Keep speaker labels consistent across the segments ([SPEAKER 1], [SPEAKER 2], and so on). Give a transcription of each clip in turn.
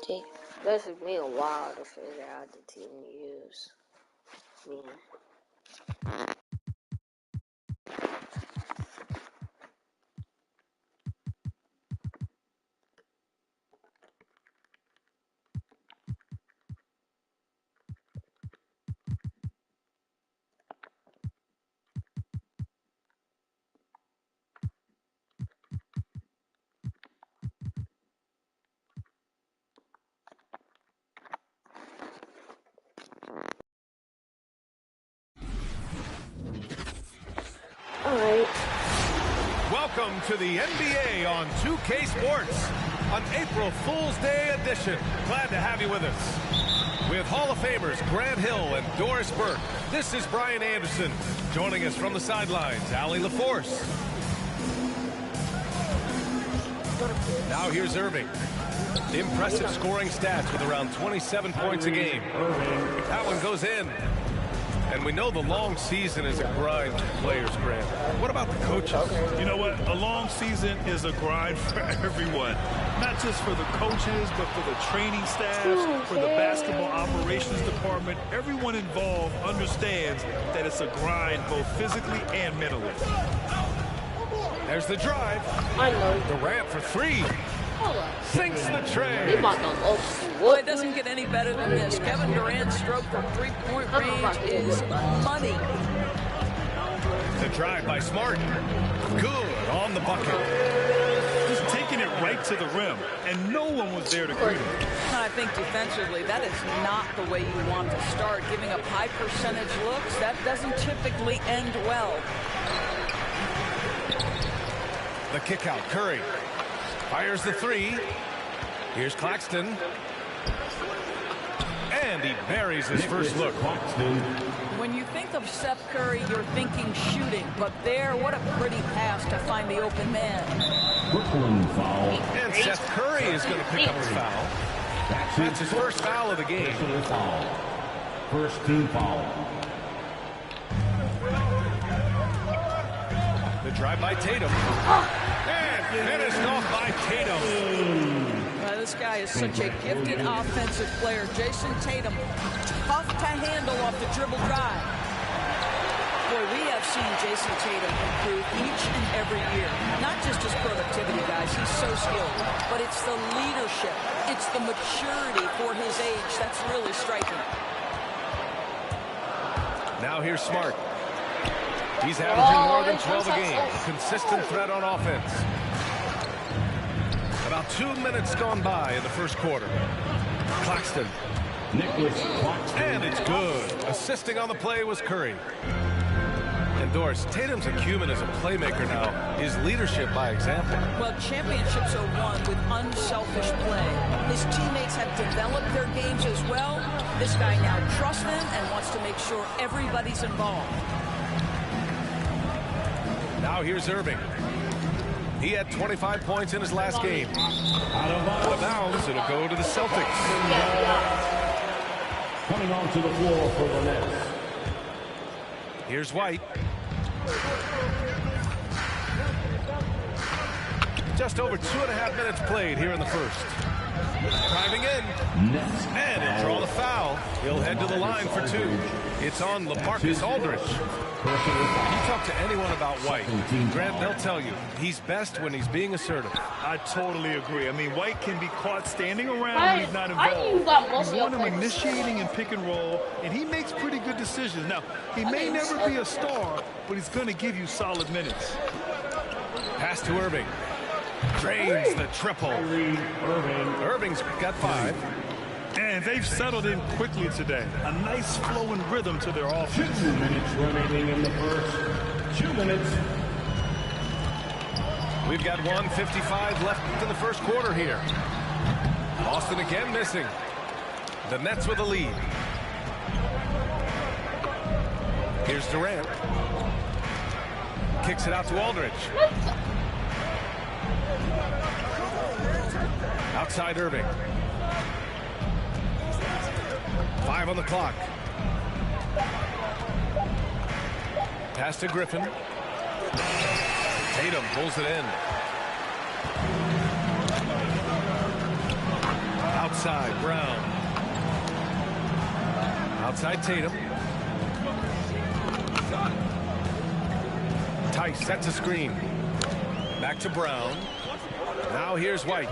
[SPEAKER 1] This took me a while to figure out the team to use. Alright.
[SPEAKER 2] Welcome to the NBA on 2K Sports, an April Fool's Day edition. Glad to have you with us. With Hall of Famers Grant Hill and Doris Burke, this is Brian Anderson. Joining us from the sidelines, Allie LaForce. Now here's Irving. Impressive scoring stats with around 27 points a game. That one goes in. And we know the long season is a grind for players, Grant. What about the coaches?
[SPEAKER 3] You know what? A long season is a grind for everyone. Not just for the coaches, but for the training staff, for the basketball operations department. Everyone involved understands that it's a grind both physically and mentally.
[SPEAKER 2] There's the drive.
[SPEAKER 1] I know.
[SPEAKER 2] Durant for three. Sinks the tray.
[SPEAKER 4] Well, it doesn't get any better than this. Kevin Durant's stroke from three-point range is money.
[SPEAKER 2] The drive by Smart. Good on the bucket.
[SPEAKER 3] Just taking it right to the rim, and no one was there to greet him.
[SPEAKER 4] And I think defensively, that is not the way you want to start. Giving up high percentage looks, that doesn't typically end well.
[SPEAKER 2] The kick out, Curry. Fires the three. Here's Claxton. And he buries his first look.
[SPEAKER 4] When you think of Seth Curry, you're thinking shooting. But there, what a pretty pass to find the open man.
[SPEAKER 2] And Seth Curry is going to pick up his foul. That's his first foul of the game.
[SPEAKER 5] First team foul.
[SPEAKER 2] The drive by Tatum. And finished off by Tatum.
[SPEAKER 4] This guy is such a gifted offensive player. Jason Tatum, tough to handle off the dribble drive. Boy, we have seen Jason Tatum improve each and every year. Not just his productivity, guys. He's so skilled. But it's the leadership. It's the maturity for his age that's really striking.
[SPEAKER 2] Now here's Smart. He's averaging more than 12 a game. Consistent threat on offense. About 2 minutes gone by in the first quarter. Claxton. And it's good. Assisting on the play was Curry. And Doris, Tatum's acumen as a playmaker now is leadership by example.
[SPEAKER 4] Well, championships are won with unselfish play. His teammates have developed their games as well. This guy now trusts them and wants to make sure everybody's involved.
[SPEAKER 2] Now here's Irving. He had 25 points in his last game. Out of bounds, it'll go to the Celtics.
[SPEAKER 5] Coming onto the floor for the Nets.
[SPEAKER 2] Here's White. Just over 2.5 minutes played here in the first. Driving in. And he'll draw the foul. He'll head to the line for two. It's on LaMarcus Aldridge. You talk to anyone about White, Grant, they'll tell you he's best when he's being assertive.
[SPEAKER 3] I totally agree. I mean, White can be caught standing around when he's not involved. You want him initiating and pick and roll, and he makes pretty good decisions. Now, he may never be a star, but he's going to give you solid minutes.
[SPEAKER 2] Pass to Irving. Drains the triple. Irving's got 5.
[SPEAKER 3] And they've settled in quickly today. A nice flowing rhythm to their offense.
[SPEAKER 5] 2 minutes remaining in the first. 2 minutes.
[SPEAKER 2] We've got 1:55 left in the first quarter here. Boston again missing. The Nets with a lead. Here's Durant. Kicks it out to Aldridge. Outside Irving. 5 on the clock. Pass to Griffin. Tatum pulls it in. Now outside, Brown. Outside Tatum. Tice sets a screen. Back to Brown. Now here's White.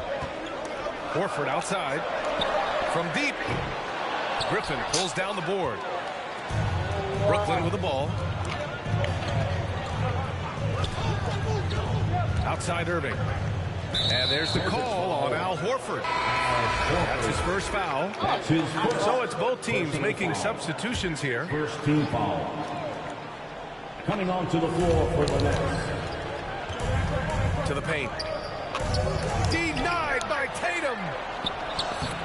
[SPEAKER 2] Horford outside. From deep. Griffin pulls down the board. Brooklyn with the ball. Outside Irving. And there's the call on Al Horford. That's his first foul. So it's both teams making substitutions here.
[SPEAKER 5] First team foul. Coming onto the floor for the Nets.
[SPEAKER 2] To the paint. Denied by Tatum.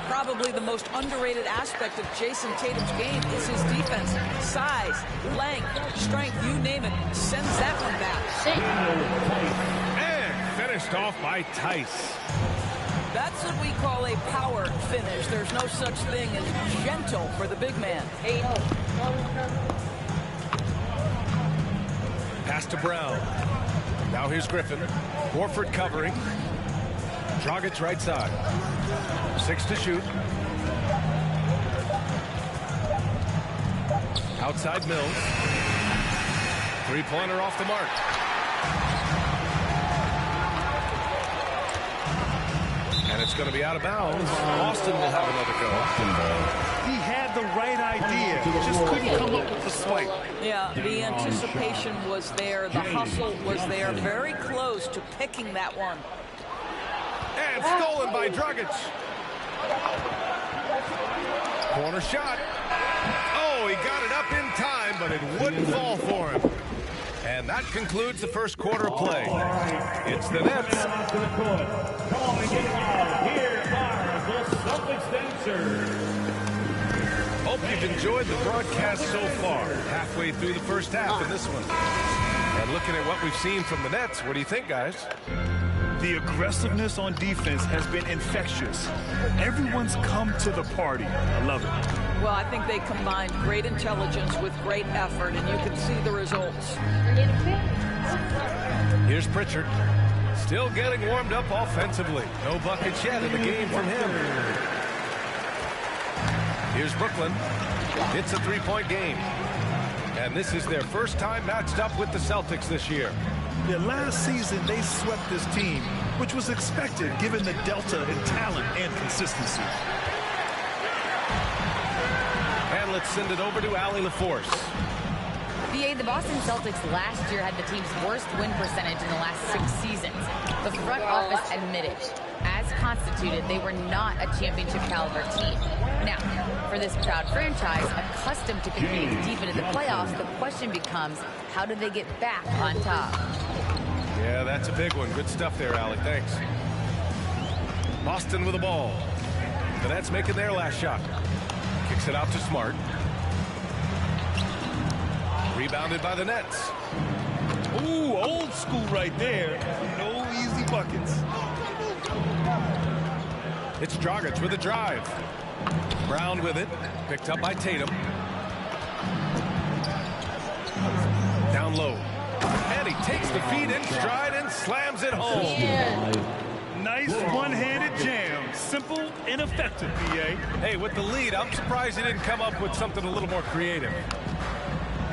[SPEAKER 4] Probably the most underrated aspect of Jason Tatum's game is his defense. Size, length, strength, you name it. Sends that one back.
[SPEAKER 2] And finished off by Tice.
[SPEAKER 4] That's what we call a power finish. There's no such thing as gentle for the big man.
[SPEAKER 2] Pass to Brown. Now here's Griffin. Horford covering. Dragic right side. 6 to shoot. Outside Mills. Three-pointer off the mark. And it's going to be out of bounds. Boston will have another go.
[SPEAKER 3] He had the right idea, just couldn't come up with the swipe.
[SPEAKER 4] Yeah, the anticipation was there. The hustle was there. Very close to picking that one.
[SPEAKER 2] And stolen by Dragic. Corner shot. Oh, he got it up in time, but it wouldn't fall for him. And that concludes the first quarter of play. It's the Nets.
[SPEAKER 5] Come on and get loud. Here are the Celtics dancers.
[SPEAKER 2] Hope you've enjoyed the broadcast so far. Halfway through the first half in this one. And looking at what we've seen from the Nets, what do you think, guys?
[SPEAKER 3] The aggressiveness on defense has been infectious. Everyone's come to the party. I love it.
[SPEAKER 4] Well, I think they combined great intelligence with great effort, and you can see the results.
[SPEAKER 2] Here's Pritchard. Still getting warmed up offensively. No buckets yet in the game from him. Here's Brooklyn. It's a three-point game. And this is their first time matched up with the Celtics this year.
[SPEAKER 3] Yeah, last season they swept this team, which was expected given the delta in talent and consistency.
[SPEAKER 2] And let's send it over to Allie LaForce.
[SPEAKER 6] The Boston Celtics last year had the team's worst win percentage in the last 6 seasons. The front office admitted, as constituted, they were not a championship caliber team. Now, for this proud franchise, accustomed to competing deep into the playoffs, the question becomes, how do they get back on top?
[SPEAKER 2] Yeah, that's a big one. Good stuff there, Allie. Thanks. Boston with the ball. The Nets making their last shot. Kicks it out to Smart. Rebounded by the Nets.
[SPEAKER 3] Ooh, old school right there. No easy buckets.
[SPEAKER 2] It's Dragic with a drive. Brown with it. Picked up by Tatum. Down low. And he takes the feed in stride and slams it home.
[SPEAKER 3] Nice one-handed jam. Simple and effective, PA.
[SPEAKER 2] Hey, with the lead, I'm surprised he didn't come up with something a little more creative.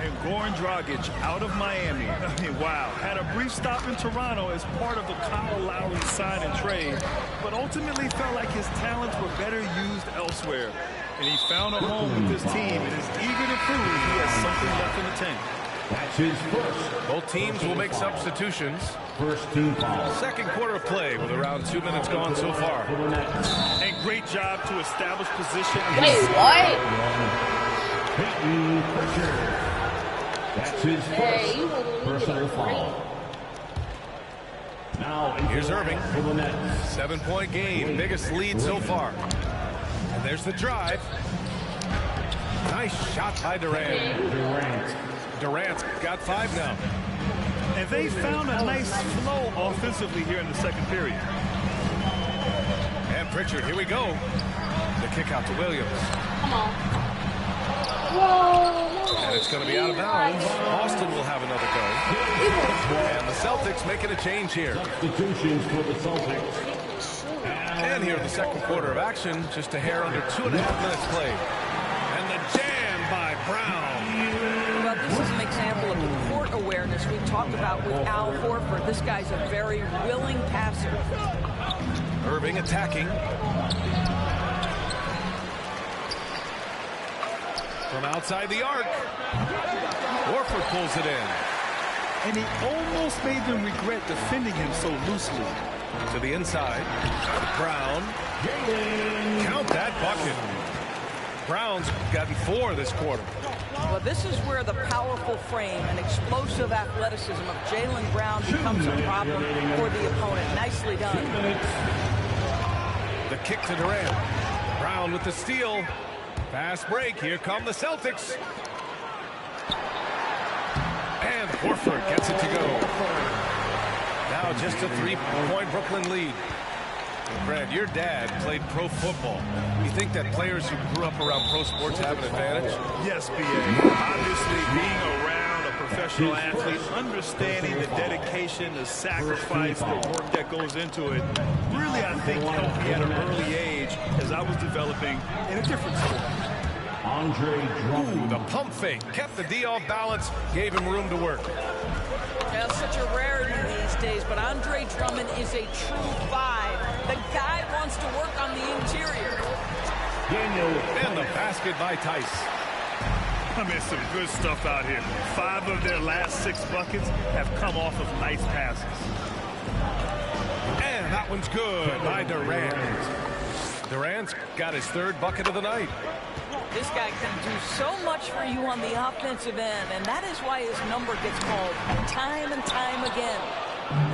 [SPEAKER 3] And Goran Dragic out of Miami. I mean, wow. Had a brief stop in Toronto as part of the Kyle Lowry sign and trade, but ultimately felt like his talents were better used elsewhere. And he found a home with this team and is eager to prove he has something left in the tank.
[SPEAKER 5] That's his first.
[SPEAKER 2] Both teams will make substitutions.
[SPEAKER 5] First team foul.
[SPEAKER 2] Second quarter of play with around 2 minutes gone so far.
[SPEAKER 5] For the Nets.
[SPEAKER 3] And great job to establish position.
[SPEAKER 1] Wait, what?
[SPEAKER 5] Peyton Pritchard. That's his first personal foul. Now
[SPEAKER 2] Here's Irving.
[SPEAKER 5] For the Nets.
[SPEAKER 2] 7-point game. Biggest lead so far. And there's the drive. Nice shot by Durant. Durant's got 5 now.
[SPEAKER 3] And they found a nice flow offensively here in the second period.
[SPEAKER 2] And Pritchard, here we go. The kick out to Williams.
[SPEAKER 1] Come on. Whoa.
[SPEAKER 2] And it's going to be out of bounds. Boston will have another go. And the Celtics making a change here.
[SPEAKER 5] Substitutions for the Celtics. Al
[SPEAKER 2] And here in the second quarter of action, just a hair under 2.5 minutes played. And the jam by Brown.
[SPEAKER 4] Well, this is an example of the court awareness we talked about with Al Horford. This guy's a very willing passer.
[SPEAKER 2] Irving attacking. From outside the arc. Horford pulls it in.
[SPEAKER 3] And he almost made them regret defending him so loosely.
[SPEAKER 2] To the inside. Brown. Count that bucket. Brown's gotten 4 this quarter.
[SPEAKER 4] Well, this is where the powerful frame and explosive athleticism of Jaylen Brown becomes a problem for the opponent. Nicely done.
[SPEAKER 2] The kick to Durant. Brown with the steal. Fast break. Here come the Celtics. And Horford gets it to go. Now just a 3-point Brooklyn lead. Brad, your dad played pro football. You think that players who grew up around pro sports have an advantage?
[SPEAKER 3] Yes, B.A. Obviously, being around a professional athlete, understanding the dedication, the sacrifice, the work that goes into it, really, I think, helped me at an early age as I was developing in a different sport.
[SPEAKER 2] Ooh, the pump fake kept the D off balance, gave him room to work.
[SPEAKER 4] Yeah, such a rarity these days, but Andre Drummond is a true 5. The guy wants to work on the interior.
[SPEAKER 2] And the basket by Tice.
[SPEAKER 3] I mean, some good stuff out here. 5 of their last 6 buckets have come off of nice passes.
[SPEAKER 2] And that one's good by Durant. Durant's got his 3rd bucket of the night.
[SPEAKER 4] This guy can do so much for you on the offensive end, and that is why his number gets called time and time again.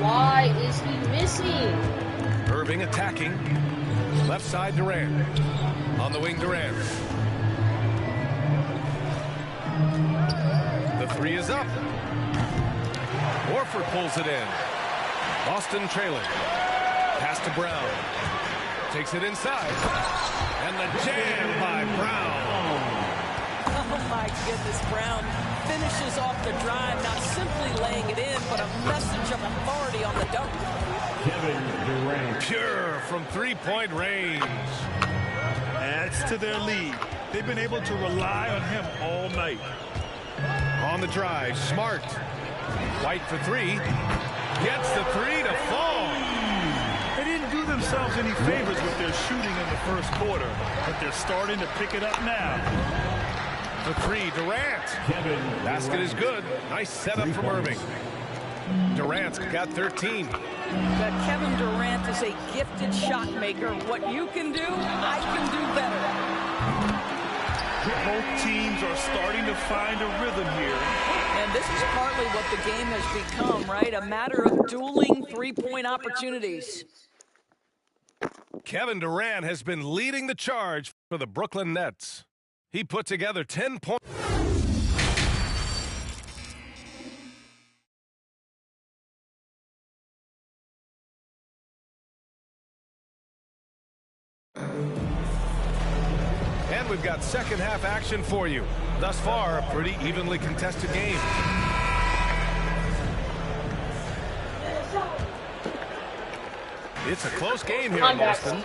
[SPEAKER 1] Why is he missing?
[SPEAKER 2] Irving attacking. Left side Durant. On the wing Durant. The 3 is up. Horford pulls it in. Boston trailing. Pass to Brown. Takes it inside. And the jam by Brown.
[SPEAKER 4] Oh, my goodness. Brown finishes off the drive, not simply laying it in, but a message of authority on the dunk.
[SPEAKER 5] Kevin Durant.
[SPEAKER 2] Pure from 3-point range.
[SPEAKER 3] Adds to their lead. They've been able to rely on him all night.
[SPEAKER 2] On the drive, Smart. White for 3. Gets the 3 to fall.
[SPEAKER 3] They didn't do themselves any favors with their shooting in the first quarter, but they're starting to pick it up now.
[SPEAKER 2] The 3, Durant. Basket is good. Nice setup from Irving. Durant's got 13.
[SPEAKER 4] But Kevin Durant is a gifted shot maker. What you can do, I can do better.
[SPEAKER 3] Both teams are starting to find a rhythm here.
[SPEAKER 4] And this is partly what the game has become, right? A matter of dueling 3-point opportunities.
[SPEAKER 2] Kevin Durant has been leading the charge for the Brooklyn Nets. He put together 10 points. And we've got second half action for you. Thus far, a pretty evenly contested game. It's a close game here in Boston.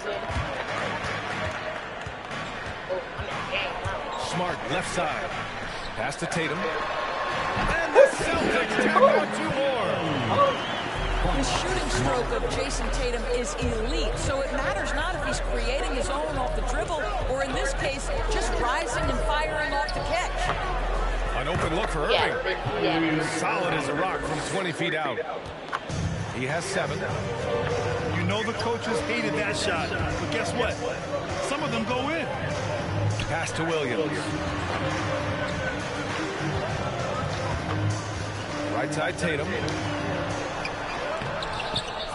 [SPEAKER 2] Smart left side. Pass to Tatum. And the Celtics tap out 2 more.
[SPEAKER 4] The shooting stroke of Jason Tatum is elite, so it matters not if he's creating his own off the dribble, or in this case, just rising and firing off the catch.
[SPEAKER 2] An open look for Irving.
[SPEAKER 1] Yeah.
[SPEAKER 2] Solid as a rock from 20 feet out. He has 7.
[SPEAKER 3] You know the coaches hated that shot, but guess what? Some of them go in.
[SPEAKER 2] Pass to Williams. Right side Tatum.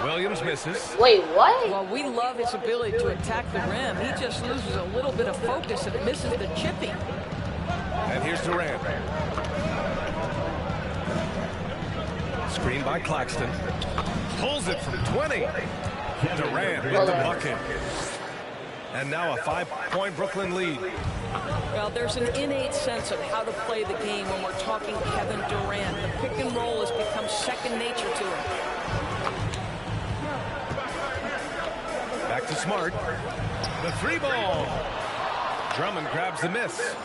[SPEAKER 2] Williams misses.
[SPEAKER 1] Wait, what?
[SPEAKER 4] Well, we love his ability to attack the rim. He just loses a little bit of focus and misses the chipping.
[SPEAKER 2] And here's Durant. Screen by Claxton. Pulls it from 20. Durant with the bucket. And now a 5-point Brooklyn lead.
[SPEAKER 4] Well, there's an innate sense of how to play the game when we're talking Kevin Durant. The pick and roll has become second nature to him.
[SPEAKER 2] Back to Smart. The 3-ball. Drummond grabs the miss.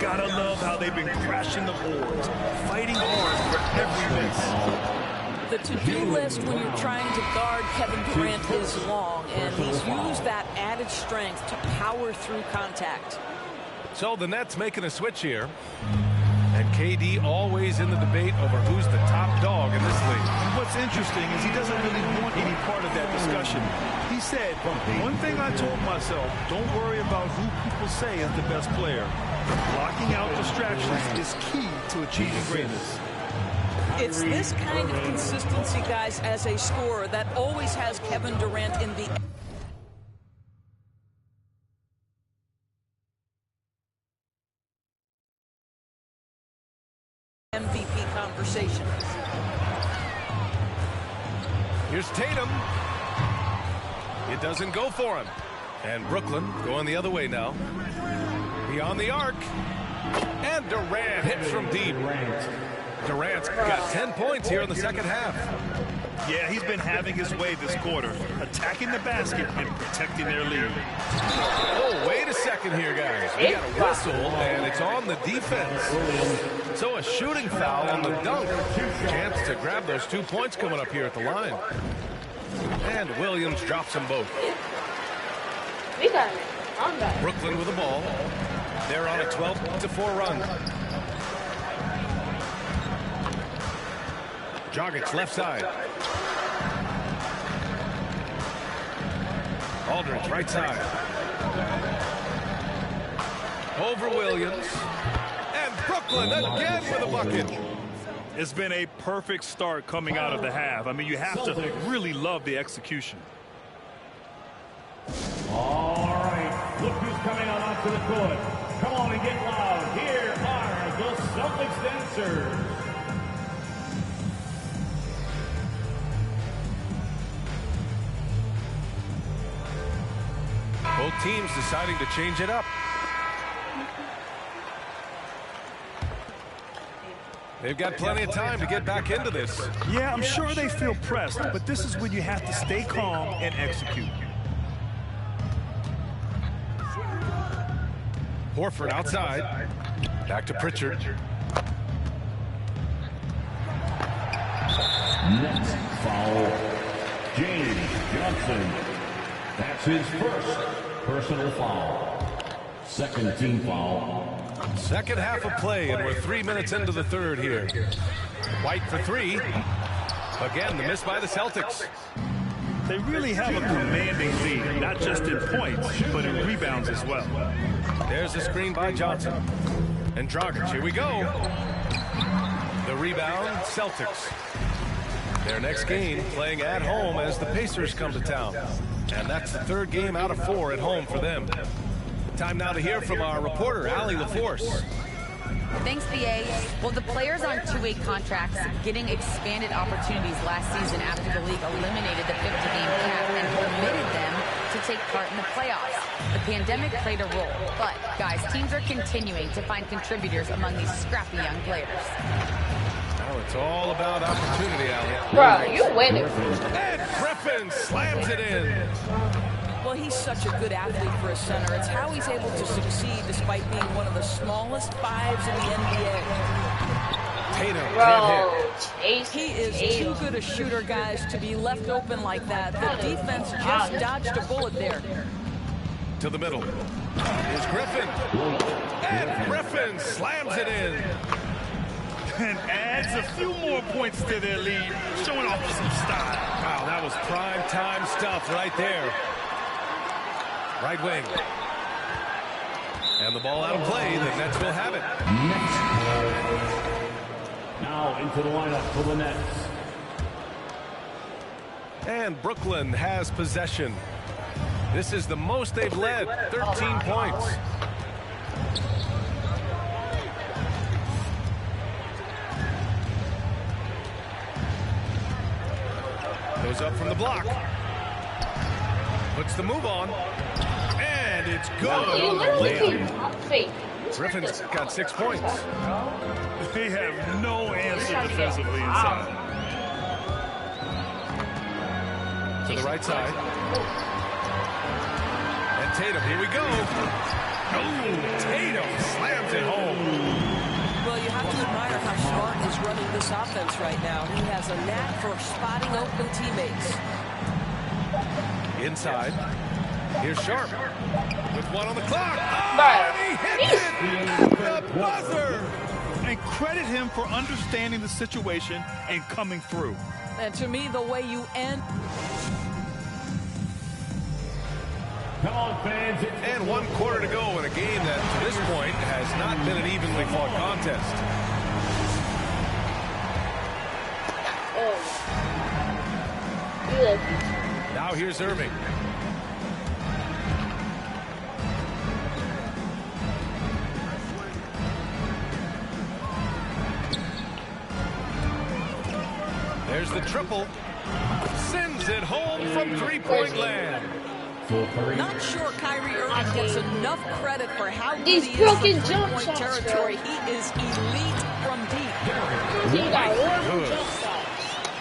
[SPEAKER 3] Gotta love how they've been crashing the boards, fighting hard for every miss.
[SPEAKER 4] The to-do list when you're trying to guard Kevin Durant is long, and he's used that added strength to power through contact.
[SPEAKER 2] So the Nets making a switch here. And KD always in the debate over who's the top dog in this league.
[SPEAKER 3] And what's interesting is he doesn't really want any part of that discussion. He said, one thing I told myself, don't worry about who people say is the best player. Blocking out distractions is key to achieving greatness.
[SPEAKER 4] It's this kind of consistency, guys, as a scorer that always has Kevin Durant in the MVP conversation.
[SPEAKER 2] Here's Tatum. It doesn't go for him. And Brooklyn going the other way now. Beyond the arc. And Durant hits from deep. Durant's got 10 points here in the second half.
[SPEAKER 3] Yeah, he's been having his way this quarter, attacking the basket and protecting their lead.
[SPEAKER 2] Oh, wait a second here, guys. We got a whistle, and it's on the defense. So a shooting foul on the dunk. Chance to grab those 2 points coming up here at the line. And Williams drops them both.
[SPEAKER 1] We got it. On that.
[SPEAKER 2] Brooklyn with the ball. They're on a 12-4 run. Dragic left side. Aldridge right side. Over Williams. And Brooklyn again with a bucket.
[SPEAKER 3] It's been a perfect start coming out of the half. I mean, you have to really love the execution.
[SPEAKER 5] All right, look who's coming out onto the court. Come on and get loud. Here are the Celtics dancers.
[SPEAKER 2] Both teams deciding to change it up. They've got plenty of time to get back into this.
[SPEAKER 3] Yeah, I'm sure they feel pressed, but this is when you have to stay calm and execute.
[SPEAKER 2] Horford outside. Back to Pritchard.
[SPEAKER 5] Next foul, James Johnson. That's his first personal foul. Second team foul.
[SPEAKER 2] Second half of play, and we're 3 minutes into the third here. White for three. Again, the miss by the Celtics.
[SPEAKER 3] They really have a commanding lead, not just in points, but in rebounds as well.
[SPEAKER 2] There's the screen by Johnson. And Dragic, here we go. The rebound, Celtics. Their next game playing at home as the Pacers come to town. And that's the third game out of 4 at home for them. Time now to hear from our reporter, Allie LaForce.
[SPEAKER 6] Thanks, BA. Well, the players on two-way contracts getting expanded opportunities last season after the league eliminated the 50-game cap and permitted them to take part in the playoffs. The pandemic played a role, but, guys, teams are continuing to find contributors among these scrappy young players.
[SPEAKER 2] Well, it's all about opportunity, Allie.
[SPEAKER 1] Bro, you winning.
[SPEAKER 2] And Griffin slams it in.
[SPEAKER 4] Well, he's such a good athlete for a center. It's how he's able to succeed despite being one of the smallest fives in the NBA.
[SPEAKER 2] Tatum
[SPEAKER 1] Bro,
[SPEAKER 2] can't hit.
[SPEAKER 4] He is too good a shooter, guys, to be left open like that. The defense just dodged a bullet there.
[SPEAKER 2] To the middle. Here's Griffin. And Griffin slams it in.
[SPEAKER 3] And adds a few more points to their lead, showing off some style.
[SPEAKER 2] Wow, that was prime time stuff right there. Right wing. And the ball out of play. The Nets will have it.
[SPEAKER 5] Now into the lineup for the Nets.
[SPEAKER 2] And Brooklyn has possession. This is the most they've led. 13 points. Goes up from the block. Puts the move on. And it's good on the layup. Griffin's got 6 points.
[SPEAKER 3] They have no answer defensively inside.
[SPEAKER 2] To the right side. Tatum. Here we go. Oh, Tatum slams it home.
[SPEAKER 4] Well, you have to admire how Smart is running this offense right now. He has a knack for spotting open teammates.
[SPEAKER 2] Inside. Here's Sharp with one on the clock. Oh, and he hits it. The buzzer.
[SPEAKER 3] And credit him for understanding the situation and coming through.
[SPEAKER 4] And to me, the way you end...
[SPEAKER 5] Come on, fans.
[SPEAKER 2] And 1 quarter to go in a game that, to this point, has not been an evenly fought contest. Now here's Irving. There's the triple. Sends it home from three-point land.
[SPEAKER 4] Not sure Kyrie Irving gets enough credit for how good
[SPEAKER 1] These
[SPEAKER 4] he is
[SPEAKER 1] broken
[SPEAKER 4] from
[SPEAKER 1] jump
[SPEAKER 4] three-point
[SPEAKER 1] shots,
[SPEAKER 4] territory.
[SPEAKER 1] bro.
[SPEAKER 4] He is elite from deep.
[SPEAKER 1] He got horrible jump shots.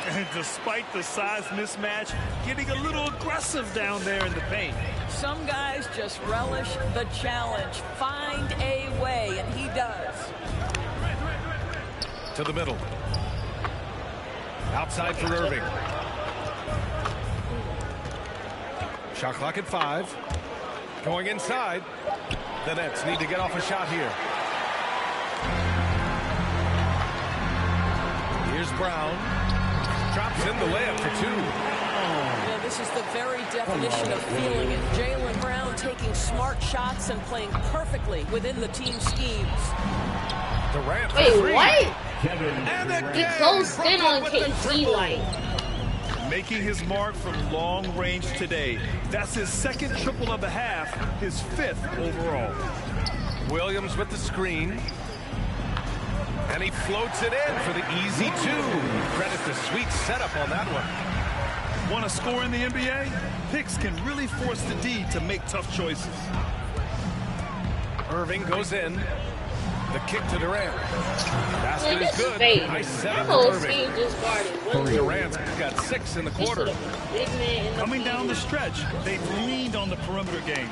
[SPEAKER 3] And despite the size mismatch, getting a little aggressive down there in the paint.
[SPEAKER 4] Some guys just relish the challenge. Find a way, and he does.
[SPEAKER 2] To the middle. Outside for Irving. Shot clock at 5. Going inside. The Nets need to get off a shot here. Here's Brown. Drops in the layup for 2.
[SPEAKER 4] Yeah, this is the very definition of feeling it. Jaylen Brown taking smart shots and playing perfectly within the team schemes.
[SPEAKER 2] Durant for
[SPEAKER 1] Wait,
[SPEAKER 2] 3.
[SPEAKER 1] what?
[SPEAKER 2] And
[SPEAKER 1] He
[SPEAKER 2] again,
[SPEAKER 1] closed in on
[SPEAKER 2] Brooklyn with the
[SPEAKER 1] KG
[SPEAKER 2] triple.
[SPEAKER 1] like.
[SPEAKER 3] Making his mark from long range today. That's his second triple of the half, his 5th overall.
[SPEAKER 2] Williams with the screen. And he floats it in for the easy 2. Credit the sweet setup on that one.
[SPEAKER 3] Want to score in the NBA? Picks can really force the D to make tough choices.
[SPEAKER 2] Irving goes in. The kick to Durant. Basket
[SPEAKER 1] Man,
[SPEAKER 2] is
[SPEAKER 1] this is
[SPEAKER 2] good.
[SPEAKER 1] fake.
[SPEAKER 2] Nice
[SPEAKER 1] That
[SPEAKER 2] setup
[SPEAKER 1] whole
[SPEAKER 2] for Irving.
[SPEAKER 1] team just guarded.
[SPEAKER 2] Durant's got 6 in the quarter.
[SPEAKER 1] Big man in the
[SPEAKER 3] Coming down the
[SPEAKER 1] field.
[SPEAKER 3] stretch, they've leaned on the perimeter game.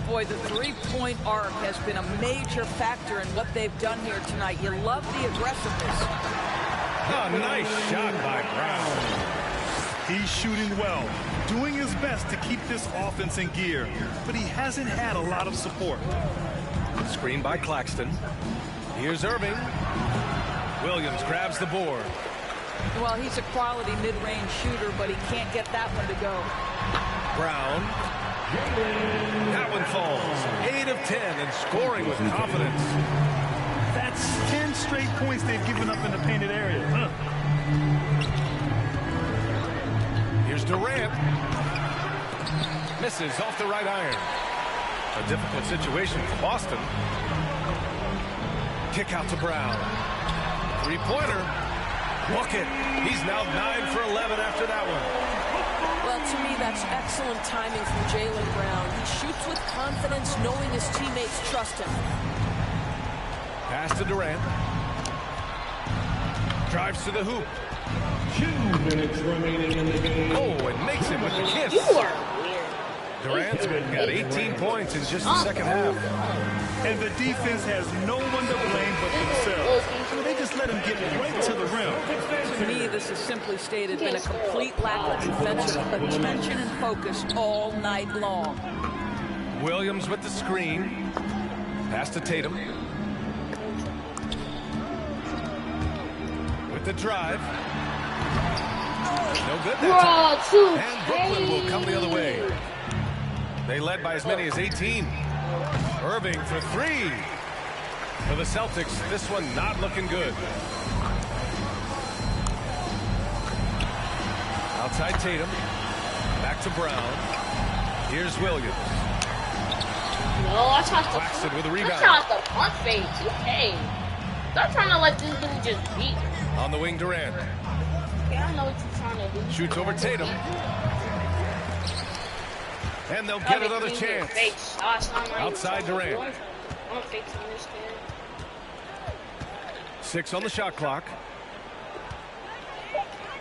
[SPEAKER 4] Boy, the three-point arc has been a major factor in what they've done here tonight. You love the aggressiveness.
[SPEAKER 2] Oh, nice shot by Brown.
[SPEAKER 3] He's shooting well, doing his best to keep this offense in gear, but he hasn't had a lot of support.
[SPEAKER 2] Screen by Claxton. Here's Irving. Williams grabs the board.
[SPEAKER 4] Well, he's a quality mid-range shooter, but he can't get that one to go.
[SPEAKER 2] Brown. That one falls. 8 of 10 and scoring with confidence.
[SPEAKER 3] That's 10 straight points they've given up in the painted area.
[SPEAKER 2] Here's Durant. Misses off the right iron. A difficult situation for Boston. Kick out to Brown. Three-pointer. Book it. He's now 9 for 11 after that one.
[SPEAKER 4] Well, to me, that's excellent timing from Jaylen Brown. He shoots with confidence, knowing his teammates trust him.
[SPEAKER 2] Pass to Durant. Drives to the hoop.
[SPEAKER 5] 2 minutes remaining in the game.
[SPEAKER 2] Oh, and makes it with the kiss.
[SPEAKER 1] You are weird.
[SPEAKER 2] Durant's got 18 points in just the second half.
[SPEAKER 3] And the defense has no one to blame but themselves. So they just let him get right to the rim.
[SPEAKER 4] To me, this has simply stated been a complete lack of defensive attention and focus all night long.
[SPEAKER 2] Williams with the screen. Pass to Tatum. With the drive. No good that time. And Brooklyn will come the other way. They led by as many as 18. Irving for 3. For the Celtics, this one not looking good. Outside Tatum. Back to Brown. Here's Williams.
[SPEAKER 1] No, I tried to.
[SPEAKER 2] Claxton with a rebound.
[SPEAKER 1] I tried to punch fade. 2K. Stop trying to let this dude just beat.
[SPEAKER 2] On the wing, Durant.
[SPEAKER 1] Okay, I know what you're trying to do.
[SPEAKER 2] Shoots over Tatum. And they'll get another chance.
[SPEAKER 1] Fake shots.
[SPEAKER 2] Outside Durant.
[SPEAKER 1] I'm fixing this kid.
[SPEAKER 2] 6 on the shot clock.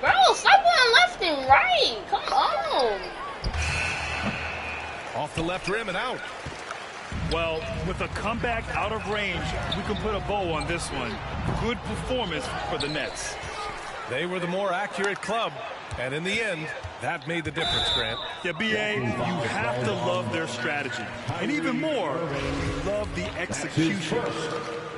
[SPEAKER 1] Bro, stop going left and right. Come on.
[SPEAKER 2] Off the left rim and out.
[SPEAKER 3] Well, with a comeback out of range, we can put a bow on this one. Good performance for the Nets.
[SPEAKER 2] They were the more accurate club, and in the end, that made the difference, Grant.
[SPEAKER 3] Yeah, B.A., you have to love their strategy. And even more, love the execution.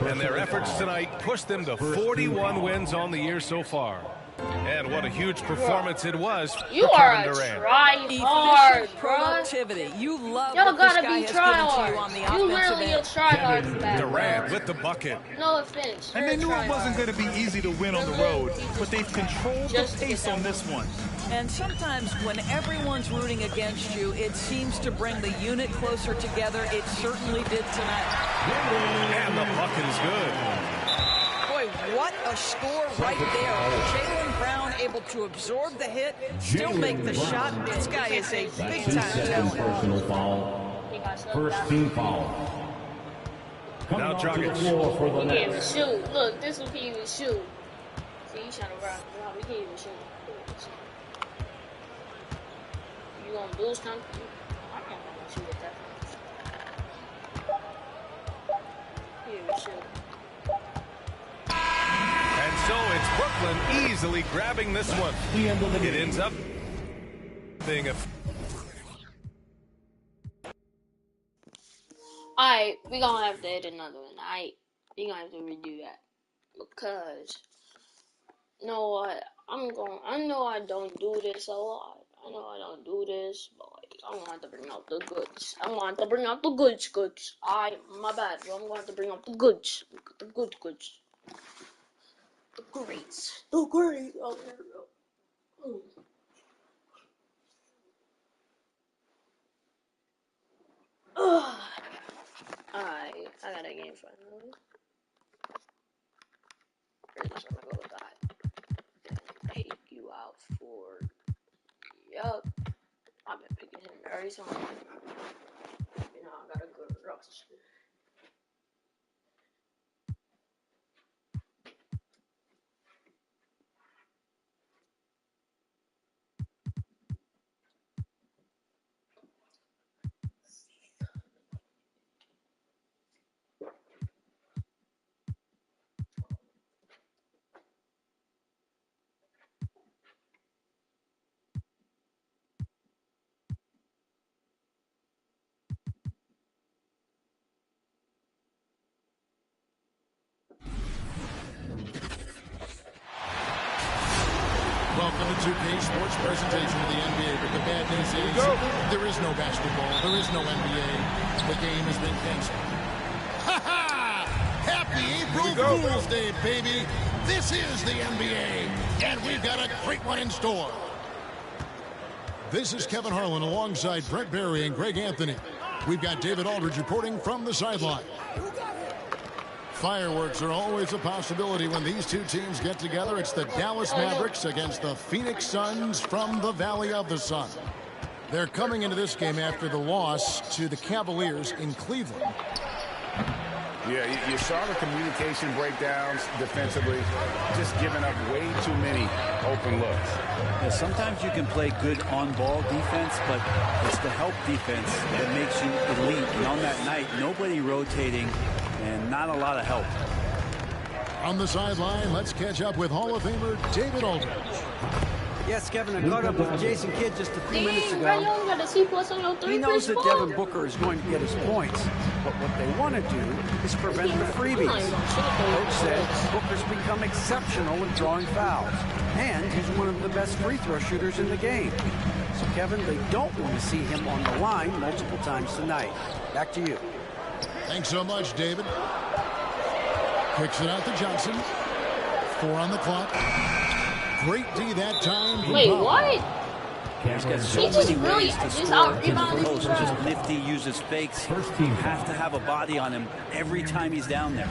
[SPEAKER 2] And their efforts tonight pushed them to 41 wins on the year so far. And what a huge performance it was
[SPEAKER 1] You
[SPEAKER 2] for
[SPEAKER 1] are
[SPEAKER 2] Kevin
[SPEAKER 1] a
[SPEAKER 2] Durant.
[SPEAKER 1] try-hard,
[SPEAKER 4] Efficient
[SPEAKER 1] bro.
[SPEAKER 4] productivity. You love
[SPEAKER 1] Y'all
[SPEAKER 4] what this
[SPEAKER 1] gotta
[SPEAKER 4] guy
[SPEAKER 1] be
[SPEAKER 4] has given to you on
[SPEAKER 1] try-hard.
[SPEAKER 4] the
[SPEAKER 1] You
[SPEAKER 4] offensive
[SPEAKER 1] literally a
[SPEAKER 4] end.
[SPEAKER 1] try-hard back.
[SPEAKER 2] Durant with the bucket.
[SPEAKER 1] No offense.
[SPEAKER 3] And they knew it wasn't going to be easy to win on the road, but they've controlled the pace on this one.
[SPEAKER 4] And sometimes when everyone's rooting against you, it seems to bring the unit closer together. It certainly did tonight.
[SPEAKER 2] And the bucket is good.
[SPEAKER 4] Boy, what a score right there. Jaylen Brown able to absorb the hit, still make the shot. This guy is a big-time talent.
[SPEAKER 5] Personal foul. First team foul.
[SPEAKER 2] Now Dragic.
[SPEAKER 5] For the
[SPEAKER 1] He can't even
[SPEAKER 5] Nets.
[SPEAKER 1] shoot. Look, this one can't even shoot. See, he's trying to run. No, he can't even shoot. You gonna lose time? I'm not gonna shoot at that. He can't even shoot.
[SPEAKER 2] And so it's Brooklyn easily grabbing this one. It ends up being a...
[SPEAKER 1] Alright, we gonna have to hit another one. We gonna have to redo that. Because, you know what? I know I don't do this a lot. I know I don't do this, but like, I'm gonna have to bring out the goods. I'm gonna have to bring out the goods. My bad. I'm gonna have to bring out the goods. The goods. The greats. The great. Oh, there we go. Alright, I got a game for you. We're just gonna go with that. Take you out for. Yup. I've been picking him every time. You know, I got a good rush.
[SPEAKER 7] Welcome to 2K Sports presentation of the NBA. But the bad news is there is no basketball. There is no NBA. The game has been canceled. Ha ha! Happy April Fool's Day, baby. This is the NBA, and we've got a great one in store. This is Kevin Harlan alongside Brent Barry and Greg Anthony. We've got David Aldridge reporting from the sideline. Fireworks are always a possibility when these two teams get together. It's the Dallas Mavericks against the Phoenix Suns from the Valley of the Sun. They're coming into this game after the loss to the Cavaliers in Cleveland.
[SPEAKER 8] Yeah, you saw the communication breakdowns defensively, just giving up way too many open looks.
[SPEAKER 9] Yeah, sometimes you can play good on-ball defense, but it's the help defense that makes you elite. And on that night, nobody rotating and not a lot of help.
[SPEAKER 7] On the sideline, let's catch up with Hall of Famer David Aldridge.
[SPEAKER 10] Yes, Kevin, I caught up with Jason Kidd just a few minutes ago.
[SPEAKER 1] Right, you only got a C+ on your 3
[SPEAKER 10] He knows that Devin Booker is going to get his points, but what they want to do is prevent the freebies. Coach said Booker's become exceptional at drawing fouls, and he's one of the best free throw shooters in the game. So, Kevin, they don't want to see him on the line multiple times tonight. Back to you.
[SPEAKER 7] Thanks so much, David. Kicks it out to Johnson. 4 on the clock. Great D that time.
[SPEAKER 1] Wait, what?
[SPEAKER 9] He's got so
[SPEAKER 1] He just
[SPEAKER 9] many
[SPEAKER 1] really
[SPEAKER 9] ways to
[SPEAKER 1] just
[SPEAKER 9] score.
[SPEAKER 1] out-rebounded
[SPEAKER 9] The post
[SPEAKER 1] his
[SPEAKER 9] is
[SPEAKER 1] drive.
[SPEAKER 9] nifty, uses fakes. You have to have a body on him every time he's down there.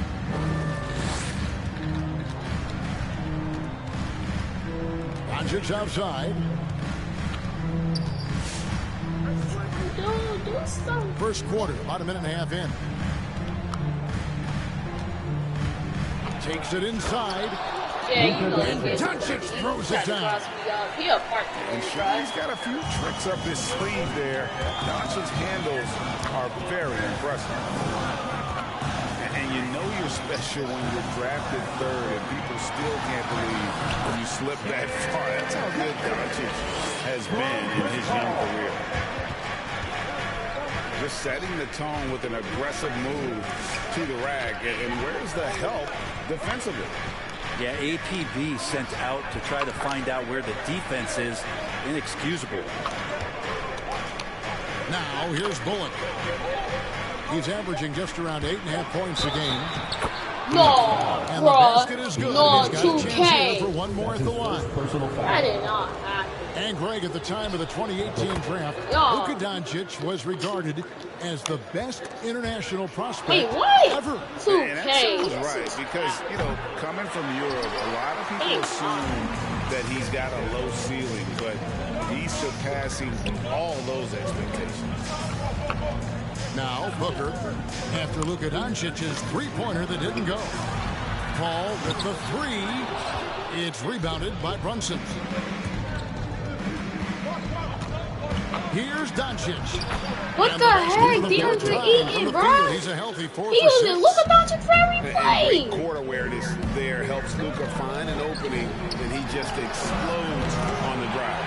[SPEAKER 7] Doncic outside.
[SPEAKER 1] Dude, do something.
[SPEAKER 7] First quarter, about a minute and a half in. Takes it inside. And Doncic throws it down.
[SPEAKER 8] And Shai's got a few tricks up his sleeve there. Doncic's handles are very impressive. And you know you're special when you're drafted third and people still can't believe when you slip that far. That's how good Doncic has been in his young career. Just setting the tone with an aggressive move to the rack. And where's the help defensively?
[SPEAKER 9] Yeah, APB sent out to try to find out where the defense is. Inexcusable.
[SPEAKER 7] Now here's Bullock. He's averaging just around 8.5 points a game.
[SPEAKER 1] No,
[SPEAKER 7] And
[SPEAKER 1] bro.
[SPEAKER 7] the basket is good.
[SPEAKER 1] No,
[SPEAKER 7] He's got a chance
[SPEAKER 1] 2K.
[SPEAKER 7] here for one more at the line.
[SPEAKER 1] That did not happen.
[SPEAKER 7] And Greg, at the time of the 2018 draft,
[SPEAKER 1] No.
[SPEAKER 7] Luka Doncic was regarded as the best international prospect
[SPEAKER 1] Wait, what?
[SPEAKER 7] ever.
[SPEAKER 8] And that
[SPEAKER 1] 2K.
[SPEAKER 8] sounds right because, you know, coming from Europe, a lot of people assume that he's got a low ceiling, but he's surpassing all those expectations.
[SPEAKER 7] Now Booker, after Luka Doncic's three-pointer that didn't go. Paul with the three. It's rebounded by Brunson. Here's Doncic.
[SPEAKER 1] What
[SPEAKER 7] And
[SPEAKER 1] the
[SPEAKER 7] basket
[SPEAKER 1] heck?
[SPEAKER 7] for the fourth
[SPEAKER 1] DeAndre
[SPEAKER 7] time
[SPEAKER 1] Eaton,
[SPEAKER 7] from the
[SPEAKER 1] bro.
[SPEAKER 7] field. He's a healthy 4
[SPEAKER 1] He
[SPEAKER 7] for
[SPEAKER 1] using
[SPEAKER 7] 6.
[SPEAKER 1] Luka Doncic for every
[SPEAKER 8] And
[SPEAKER 1] play.
[SPEAKER 8] great court awareness there helps Luka find an opening, and he just explodes on the drive.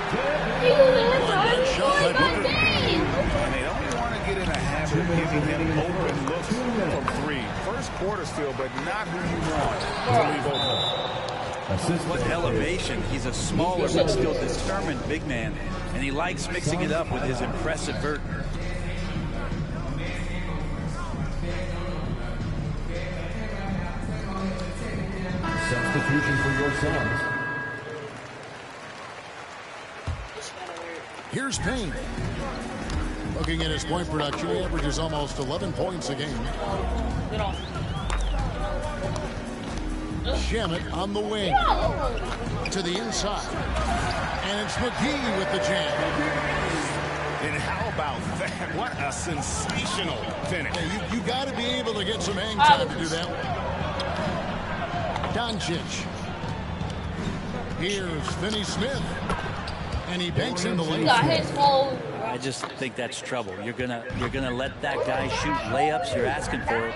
[SPEAKER 1] He using him for
[SPEAKER 7] One
[SPEAKER 1] every
[SPEAKER 7] shot
[SPEAKER 1] play.
[SPEAKER 7] by Booker.
[SPEAKER 1] Goddamn.
[SPEAKER 8] And they don't want to get in a habit of giving him open looks from three. First quarter still, but not who you want to leave open.
[SPEAKER 9] What elevation. He's a smaller but still determined big man. And he likes mixing it up with his impressive vert.
[SPEAKER 5] Substitution for your Suns.
[SPEAKER 7] Here's Payne. Looking at his point production, he averages almost 11 points a game. Shamet on the wing. To the inside. And it's McGee with the jam.
[SPEAKER 8] And how about that? What a sensational finish.
[SPEAKER 7] Yeah, you got to be able to get some hang time to do that. Doncic. Here's Finney Smith. And he banks in the lane.
[SPEAKER 1] Got his whole.
[SPEAKER 9] I just think that's trouble. You're gonna let that guy shoot layups. You're asking for it.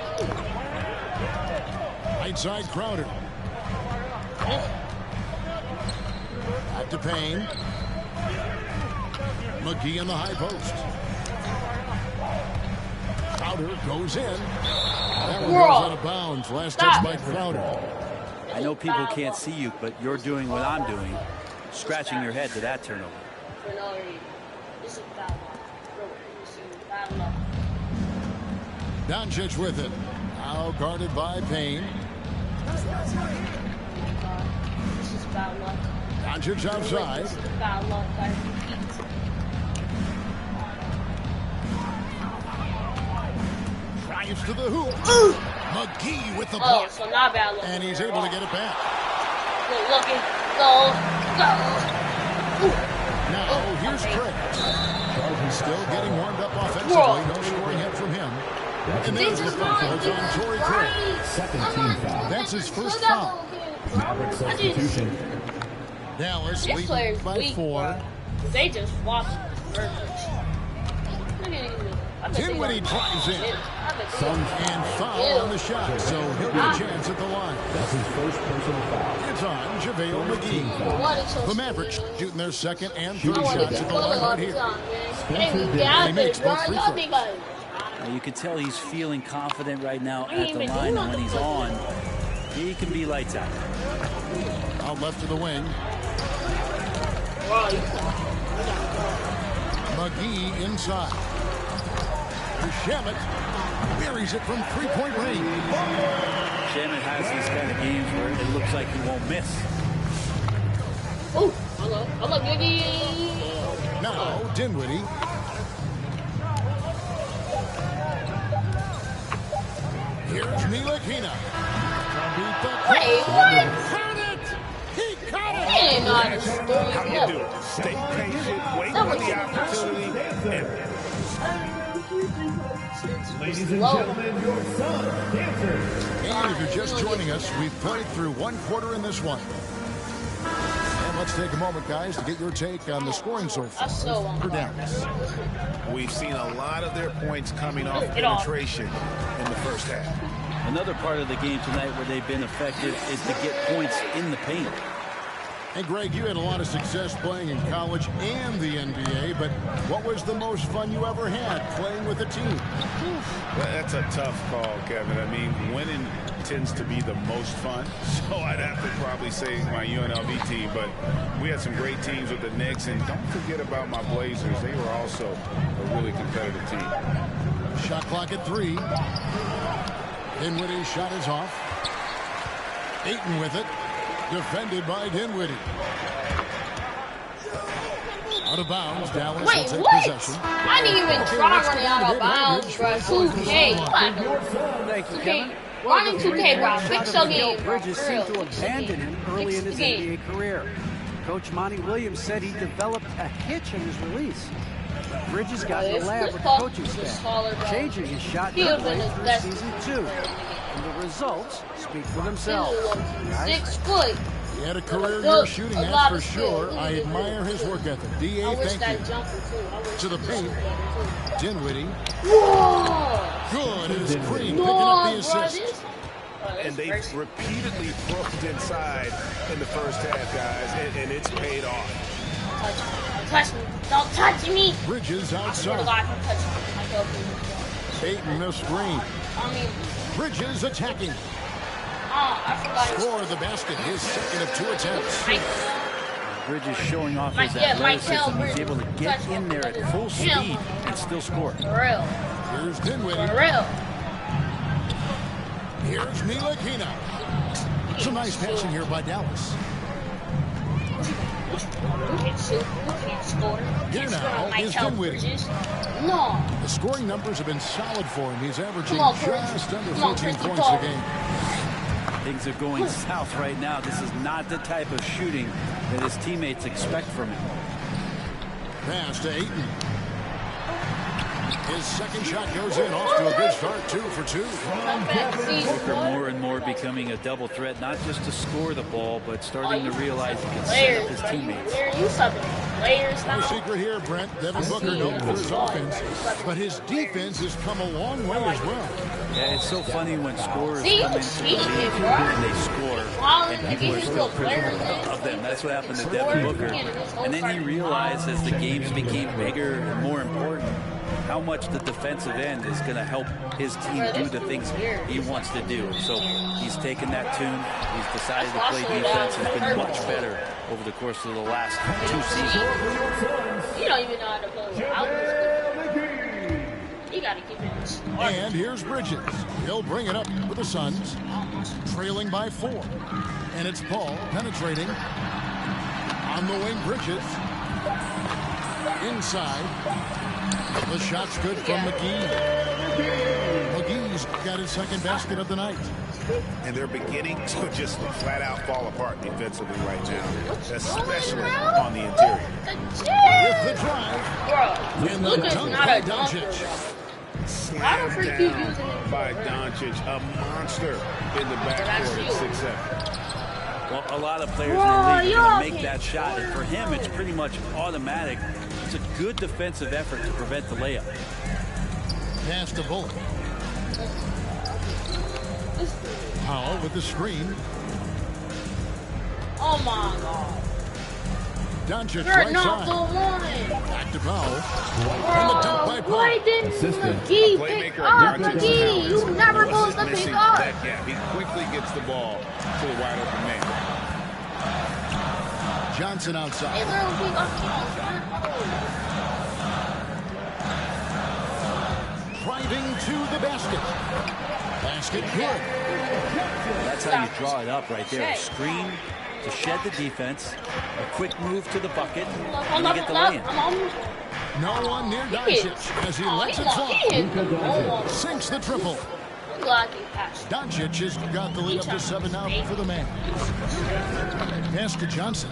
[SPEAKER 7] Right side Crowder. Back to Payne. McGee in the high post. Crowder goes in. That one goes out of bounds. Last touch by Crowder.
[SPEAKER 9] I know people can't see you, but you're doing what I'm doing. Scratching your head to that turnover.
[SPEAKER 1] This is bad luck. This is bad luck.
[SPEAKER 7] Doncic with it. Now guarded by Payne.
[SPEAKER 1] This is bad luck.
[SPEAKER 7] Doncic outside.
[SPEAKER 1] This is bad luck. I repeat.
[SPEAKER 7] Drives to the hoop. McGee with the block.
[SPEAKER 1] So not bad luck.
[SPEAKER 7] And he's able to get it back.
[SPEAKER 1] Good looking. Go.
[SPEAKER 7] Now here's Craig. Still getting warmed up offensively. No scoring hit from him. And there's the foul on Torrey Craig.
[SPEAKER 5] Second team foul.
[SPEAKER 7] That's his first foul.
[SPEAKER 5] Maverick substitution.
[SPEAKER 7] Dallas
[SPEAKER 1] This player's
[SPEAKER 7] leading by
[SPEAKER 1] weak,
[SPEAKER 7] 4.
[SPEAKER 1] bro. They just watch Look at
[SPEAKER 7] Dinwiddie drives in. And foul on the shot. So he'll get a chance at the line.
[SPEAKER 5] That's his first personal foul.
[SPEAKER 7] It's on JaVale McGee. The Mavericks shooting their second and third shots at the line right here. He makes both free throws.
[SPEAKER 9] You can tell he's feeling confident right now at the line, and when he's on, he can be lights out.
[SPEAKER 7] Out left to the wing. McGee inside. Shamet buries it from three-point range.
[SPEAKER 9] Shamet has these kind of games where it looks like he won't miss.
[SPEAKER 1] Oh, hello, Giggy.
[SPEAKER 7] Now Dinwiddie. Here's Ntilikina.
[SPEAKER 1] Wait, what?
[SPEAKER 7] He caught it.
[SPEAKER 1] He ain't not a story.
[SPEAKER 8] How you do it? Stay patient, wait for the opportunity, and
[SPEAKER 5] Ladies and gentlemen, your son, Dancer.
[SPEAKER 7] And if you're just joining us, we've played through one quarter in this one. And let's take a moment, guys, to get your take on the scoring so far for Dallas.
[SPEAKER 8] We've seen a lot of their points coming off penetration in the first half.
[SPEAKER 9] Another part of the game tonight where they've been effective is to get points in the paint.
[SPEAKER 7] And Greg, you had a lot of success playing in college and the NBA, but what was the most fun you ever had playing with a team?
[SPEAKER 8] That's a tough call, Kevin. I mean, winning tends to be the most fun, so I'd have to probably say my UNLV team, but we had some great teams with the Knicks, and don't forget about my Blazers. They were also a really competitive team.
[SPEAKER 7] Shot clock at 3. Dinwiddie's shot is off. Ayton with it. Defended by Dinwiddie. Out of bounds, Dallas will take possession.
[SPEAKER 1] I didn't even try running out of bounds, bro. 2K.
[SPEAKER 10] Thank you, Kevin.
[SPEAKER 1] Running 2K, bro. Fix your game, bro.
[SPEAKER 10] Bridges seemed to abandon him early in his NBA career. Coach Monty Williams said he developed a hitch in his release. Bridges got in the lab with the coaching staff, changing his shot midway through season 2. And the results speak for themselves.
[SPEAKER 1] 6 foot.
[SPEAKER 7] He had a career year shooting, that's for sure. I admire his work ethic. D.A., thank you. To the paint. Dinwiddie. Good as Green picking up the assist.
[SPEAKER 2] And they repeatedly broke inside in the first half, guys, and it's paid off.
[SPEAKER 1] Don't touch me. Don't touch me.
[SPEAKER 7] Bridges outside. Ayton the screen. Bridges attacking. Score the basket, his second of 2 attempts.
[SPEAKER 9] Bridges showing off his athleticism. He's able to get in there at full speed and still score.
[SPEAKER 1] For real.
[SPEAKER 7] Here's Dinwiddie.
[SPEAKER 1] For real.
[SPEAKER 7] Here's Ntilikina. Some nice passing here by Dallas. Here now is Dinwiddie.
[SPEAKER 1] No.
[SPEAKER 7] The scoring numbers have been solid for him. He's averaging just under 14 points a game.
[SPEAKER 9] Things are going south right now. This is not the type of shooting that his teammates expect from him.
[SPEAKER 7] Pass to Ayton. His second shot goes in, off to a good start, 2 for 2.
[SPEAKER 9] Booker more and more becoming a double threat, not just to score the ball, but starting to realize he can set up his teammates.
[SPEAKER 7] No secret here, Brent. Devin Booker known for his offense, but his defense has come a long way as well.
[SPEAKER 9] Yeah, it's so funny when scorers come into the league and they score, and people are still critical of them. That's what happened to Devin Booker. And then he realized as the games became bigger and more important, how much the defensive end is going to help his team do the things he wants to do. So he's taken that tune. He's decided to play defense. Has been much better over the course of the last 2 seasons.
[SPEAKER 1] You don't even know how to play. You got to keep it.
[SPEAKER 7] And here's Bridges. He'll bring it up for the Suns, trailing by 4. And it's Paul penetrating. On the wing, Bridges. Inside. The shot's good from McGee. McGee's got his second basket of the night.
[SPEAKER 8] And they're beginning to just flat out fall apart defensively right now, especially on the interior.
[SPEAKER 7] With the drive. And the dunk by Doncic.
[SPEAKER 8] Slammed down by Doncic, a monster in the backcourt at 6'7".
[SPEAKER 9] Well, a lot of players in the league are going to make that shot, and for him, it's pretty much automatic. It's a good defensive effort to prevent the layup.
[SPEAKER 7] Pass to Bullock. Powell with the screen.
[SPEAKER 1] Oh my God.
[SPEAKER 7] Doncic
[SPEAKER 1] You're
[SPEAKER 7] right
[SPEAKER 1] not the
[SPEAKER 7] side.
[SPEAKER 1] one.
[SPEAKER 7] Back to Powell. And the dunk by Powell.
[SPEAKER 1] Why didn't McGee pick up? McGee, you never supposed to pick up.
[SPEAKER 8] That gap. He quickly gets the ball to the wide open man.
[SPEAKER 7] Johnson outside. Driving to the basket. Basket good.
[SPEAKER 9] That's how you draw it up right there. A screen to shed the defense, a quick move to the bucket, and you get the lay-in.
[SPEAKER 7] No one near Doncic as he lets it fly. Sinks the triple. Doncic has got the lead up to 7 now for the man. Pass to Johnson.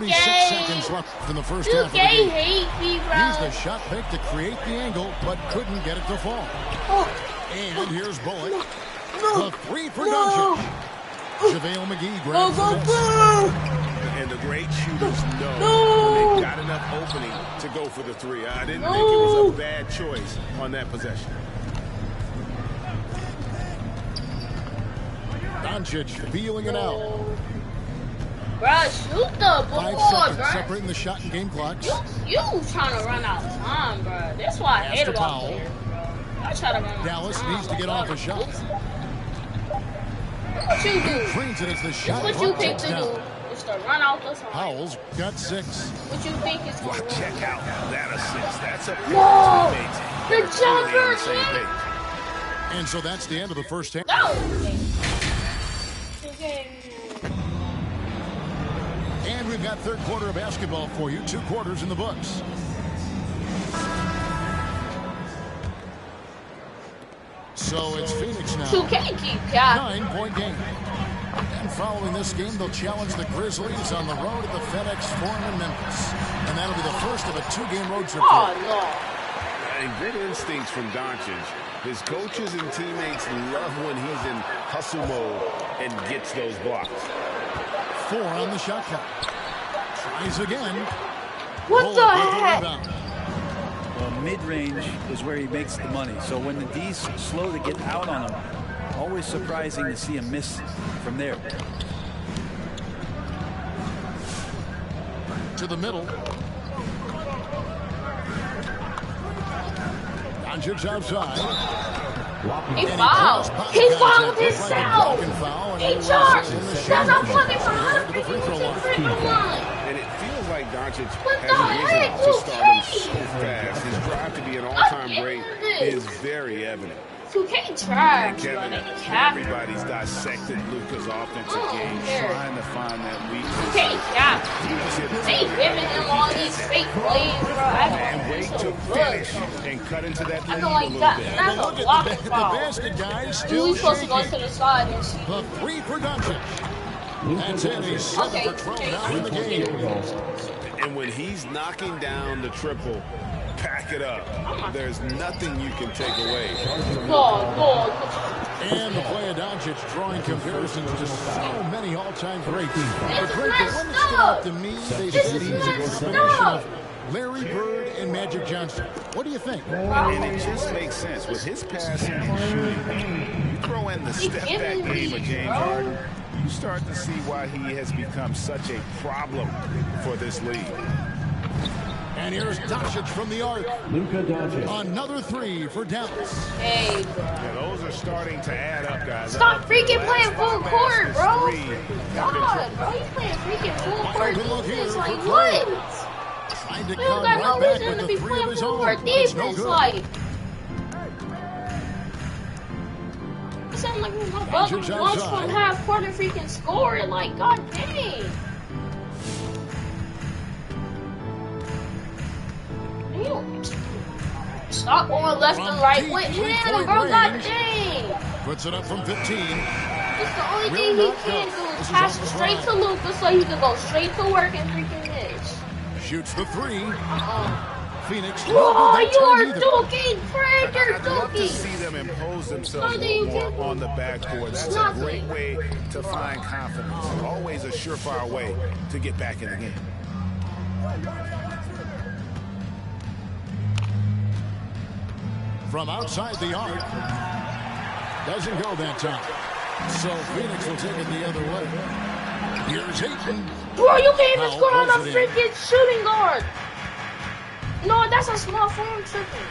[SPEAKER 7] 26 seconds left in the first half of the game. Used the shot fake to create the angle, but couldn't get it to fall. And here's Bullock. The three for Doncic. JaVale McGee grabs the miss.
[SPEAKER 8] And the great shooters know when they got enough opening to go for the three. I didn't think it was a bad choice on that possession.
[SPEAKER 7] Doncic feeling it out.
[SPEAKER 1] Bruh, shoot the ball,
[SPEAKER 7] 5 seconds
[SPEAKER 1] bruh.
[SPEAKER 7] separating the shot and game clocks.
[SPEAKER 1] You trying to run out of time, bruh. That's why I hate about players, bruh. I try to run out of
[SPEAKER 7] Dallas
[SPEAKER 1] time.
[SPEAKER 7] needs to get off a shot.
[SPEAKER 1] What you do?
[SPEAKER 7] Trains it as the shot
[SPEAKER 1] That's what you think to
[SPEAKER 7] down.
[SPEAKER 1] do. Is to run out the time.
[SPEAKER 7] Powell's got 6.
[SPEAKER 1] What you think is going to
[SPEAKER 8] Check out that assist. That's a
[SPEAKER 1] No!
[SPEAKER 8] the
[SPEAKER 1] jumper
[SPEAKER 8] hit.
[SPEAKER 7] And so that's the end of the first half.
[SPEAKER 1] No!
[SPEAKER 7] And we've got third quarter of basketball for you. 2 quarters in the books. So it's Phoenix now.
[SPEAKER 1] 2K keep counting.
[SPEAKER 7] 9-point game. And following this game, they'll challenge the Grizzlies on the road at the FedEx Forum in Memphis. And that'll be the first of a 2-game road trip.
[SPEAKER 1] Oh, no.
[SPEAKER 8] And good instincts from Doncic. His coaches and teammates love when he's in hustle mode and gets those blocks.
[SPEAKER 7] 4 on the shot clock. Tries again.
[SPEAKER 1] What the heck?
[SPEAKER 9] Well, mid-range is where he makes the money. So when the D's slow to get out on him, always surprising to see him miss from there.
[SPEAKER 7] To the middle. Doncic outside.
[SPEAKER 1] He fouled. He fouled himself. He charged. That's a fucking foul.
[SPEAKER 8] And it feels like Doncic has a reason to start him so fast. His drive to be an all-time great is very evident.
[SPEAKER 1] 2K trash,
[SPEAKER 8] Kevin, everybody's dissected Luka's offensive game, trying to find that weakness.
[SPEAKER 1] 2K cap. They giving him all these fake plays, bro.
[SPEAKER 8] And wait to finish and cut into that lead a little bit.
[SPEAKER 1] That's a block foul.
[SPEAKER 7] The basket guys
[SPEAKER 1] He
[SPEAKER 7] still
[SPEAKER 1] was supposed to go
[SPEAKER 7] shaking.
[SPEAKER 1] to the side and shoot.
[SPEAKER 7] The 3 for Doncic. That's it. He's 7 for 12 now in the game.
[SPEAKER 8] And when he's knocking down the triple, pack it up. There's nothing you can take away.
[SPEAKER 7] And the play of Doncic drawing comparisons to so many all-time greats. But Greg, the one that stood out to me, they said he's a combination of Larry Bird and Magic Johnson. What do you think?
[SPEAKER 8] And it just makes sense. With his passing and shooting, you throw in the step-back game of James Harden, you start to see why he has become such a problem for this league.
[SPEAKER 7] And here's Doncic from the arc.
[SPEAKER 5] Luka Doncic.
[SPEAKER 7] Another 3 for Dallas.
[SPEAKER 1] Hey,
[SPEAKER 8] Yeah, those are starting to add up, guys.
[SPEAKER 1] stop freaking playing full court, bro. God, bro, he's playing freaking full court defense. Like, what?
[SPEAKER 7] Trying to
[SPEAKER 1] We don't
[SPEAKER 7] come
[SPEAKER 1] got no
[SPEAKER 7] right back
[SPEAKER 1] reason
[SPEAKER 7] with
[SPEAKER 1] to
[SPEAKER 7] the
[SPEAKER 1] be
[SPEAKER 7] 3 of
[SPEAKER 1] playing
[SPEAKER 7] his
[SPEAKER 1] full
[SPEAKER 7] own.
[SPEAKER 1] court
[SPEAKER 7] It's no
[SPEAKER 1] defense.
[SPEAKER 7] good.
[SPEAKER 1] Like, it sounds like my brother once from half court and freaking score. Like, god dang. Stop going left and right with him, bro. God dang.
[SPEAKER 7] Puts it up from 15.
[SPEAKER 1] It's the only thing he can do is pass it straight to Luka so he can go straight to work and freaking miss.
[SPEAKER 7] Shoots the 3. Phoenix.
[SPEAKER 1] Whoa, you are dookie, Craig, you're
[SPEAKER 8] I'd love to
[SPEAKER 1] dookie.
[SPEAKER 8] see them impose themselves a little more on the backcourt. That's a great way to find confidence. Always a surefire way to get back in the game.
[SPEAKER 7] From outside the arc. Doesn't go that time. So Phoenix will take it the other way. Here's Ayton.
[SPEAKER 1] Bro, you can't even score on
[SPEAKER 7] pulls
[SPEAKER 1] a
[SPEAKER 7] it in.
[SPEAKER 1] freaking shooting guard. No, that's a small form tripping.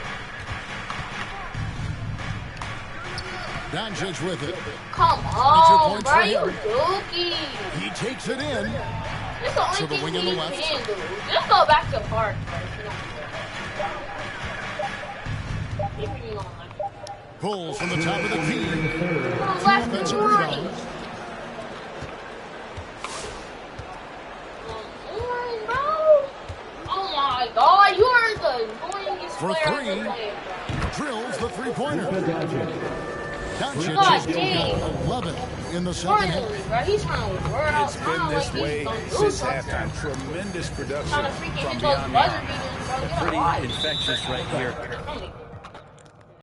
[SPEAKER 7] Doncic with it.
[SPEAKER 1] Come on, bro, you dookie.
[SPEAKER 7] He takes it in.
[SPEAKER 1] That's the only
[SPEAKER 7] To the
[SPEAKER 1] thing
[SPEAKER 7] wing on
[SPEAKER 1] he
[SPEAKER 7] the left.
[SPEAKER 1] can do. Just go back to park.
[SPEAKER 7] Pulls from the top of the key.
[SPEAKER 1] Left and
[SPEAKER 7] Offensive
[SPEAKER 1] right.
[SPEAKER 7] rebound.
[SPEAKER 1] Oh my god, you are the annoyingest
[SPEAKER 7] For
[SPEAKER 1] player
[SPEAKER 7] 3.
[SPEAKER 1] to play.
[SPEAKER 7] Drills the 3-pointer. Doncic
[SPEAKER 1] God
[SPEAKER 7] is
[SPEAKER 1] dang.
[SPEAKER 7] 11 in the second half.
[SPEAKER 1] Finally, bro, he's trying to wear out
[SPEAKER 8] It's been this way since halftime. Tremendous production from beyond the arc.
[SPEAKER 9] Pretty infectious right here.